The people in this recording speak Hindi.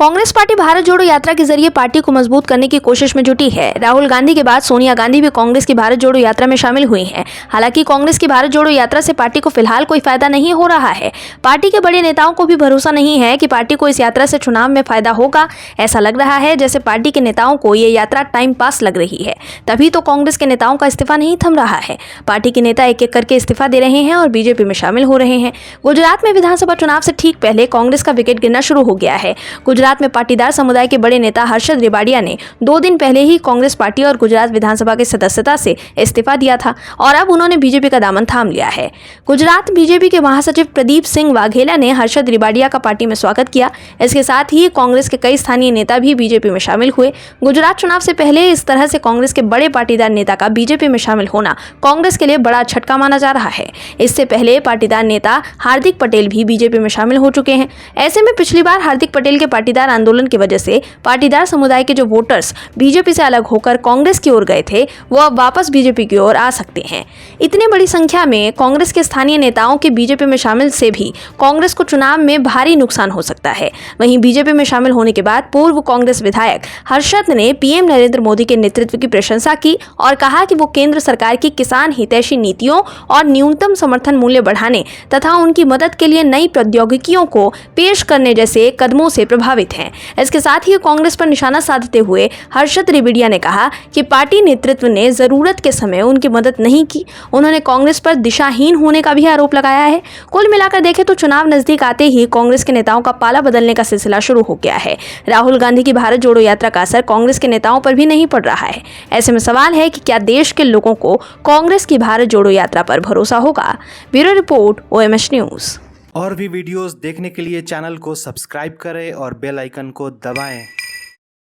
कांग्रेस पार्टी भारत जोड़ो यात्रा के जरिए पार्टी को मजबूत करने की कोशिश में जुटी है। राहुल गांधी के बाद सोनिया गांधी भी कांग्रेस की भारत जोड़ो यात्रा में शामिल हुई हैं। हालांकि कांग्रेस की भारत जोड़ो यात्रा से पार्टी को फिलहाल कोई फायदा नहीं हो रहा है। पार्टी के बड़े नेताओं को भी भरोसा नहीं है कि पार्टी को इस यात्रा से चुनाव में फायदा होगा। ऐसा लग रहा है जैसे पार्टी के नेताओं को ये यात्रा टाइम पास लग रही है। तभी तो कांग्रेस के नेताओं का इस्तीफा नहीं थम रहा है। पार्टी के नेता एक एक करके इस्तीफा दे रहे हैं और बीजेपी में शामिल हो रहे हैं। गुजरात में विधानसभा चुनाव से ठीक पहले कांग्रेस का विकेट गिरना शुरू हो गया है। गुजरात में पाटीदार समुदाय के बड़े नेता हर्षद रेवाडिया ने 2 दिन पहले ही कांग्रेस पार्टी और गुजरात विधानसभा की सदस्यता से इस्तीफा दिया था और अब उन्होंने बीजेपी का दामन थाम लिया है। गुजरात बीजेपी के महासचिव प्रदीप सिंह वाघेला ने हर्षद रेवाडिया का पार्टी में स्वागत किया। इसके साथ ही कांग्रेस के कई स्थानीय नेता भी बीजेपी में शामिल हुए। गुजरात चुनाव से पहले इस तरह से कांग्रेस के बड़े पाटीदार नेता का बीजेपी में शामिल होना कांग्रेस के लिए बड़ा झटका माना जा रहा है। इससे पहले पाटीदार नेता हार्दिक पटेल भी बीजेपी में शामिल हो चुके हैं। ऐसे में पिछली बार हार्दिक पटेल के पाटीदार आंदोलन की वजह से पाटीदार समुदाय के जो वोटर्स बीजेपी से अलग होकर कांग्रेस की ओर गए थे वो अब वापस बीजेपी की ओर आ सकते हैं। इतनी बड़ी संख्या में कांग्रेस के स्थानीय नेताओं के बीजेपी में शामिल से भी कांग्रेस को चुनाव में भारी नुकसान हो सकता है। वहीं बीजेपी में शामिल होने के बाद पूर्व कांग्रेस विधायक हर्षद ने पीएम नरेंद्र मोदी के नेतृत्व की प्रशंसा की और कहा कि वो केंद्र सरकार की किसान हितैषी नीतियों और न्यूनतम समर्थन मूल्य बढ़ाने तथा उनकी मदद के लिए नई प्रौद्योगिकियों को पेश करने जैसे कदमों से प्रभावित हैं। इसके साथ ही कांग्रेस पर निशाना साधते हुए हर्षद रेवाडिया ने कहा कि पार्टी नेतृत्व ने जरूरत के समय उनकी मदद नहीं की। उन्होंने कांग्रेस पर दिशाहीन होने का भी आरोप लगाया है। कुल मिलाकर देखें तो चुनाव नजदीक आते ही कांग्रेस के नेताओं का पाला बदलने का सिलसिला शुरू हो गया है। राहुल गांधी की भारत जोड़ो यात्रा का असर कांग्रेस के नेताओं पर भी नहीं पड़ रहा है। ऐसे में सवाल है कि क्या देश के लोगों को कांग्रेस की भारत जोड़ो यात्रा पर भरोसा होगा। Bureau report OMH news. और भी वीडियोस देखने के लिए चैनल को सब्सक्राइब करें और बेल आइकन को दबाएं।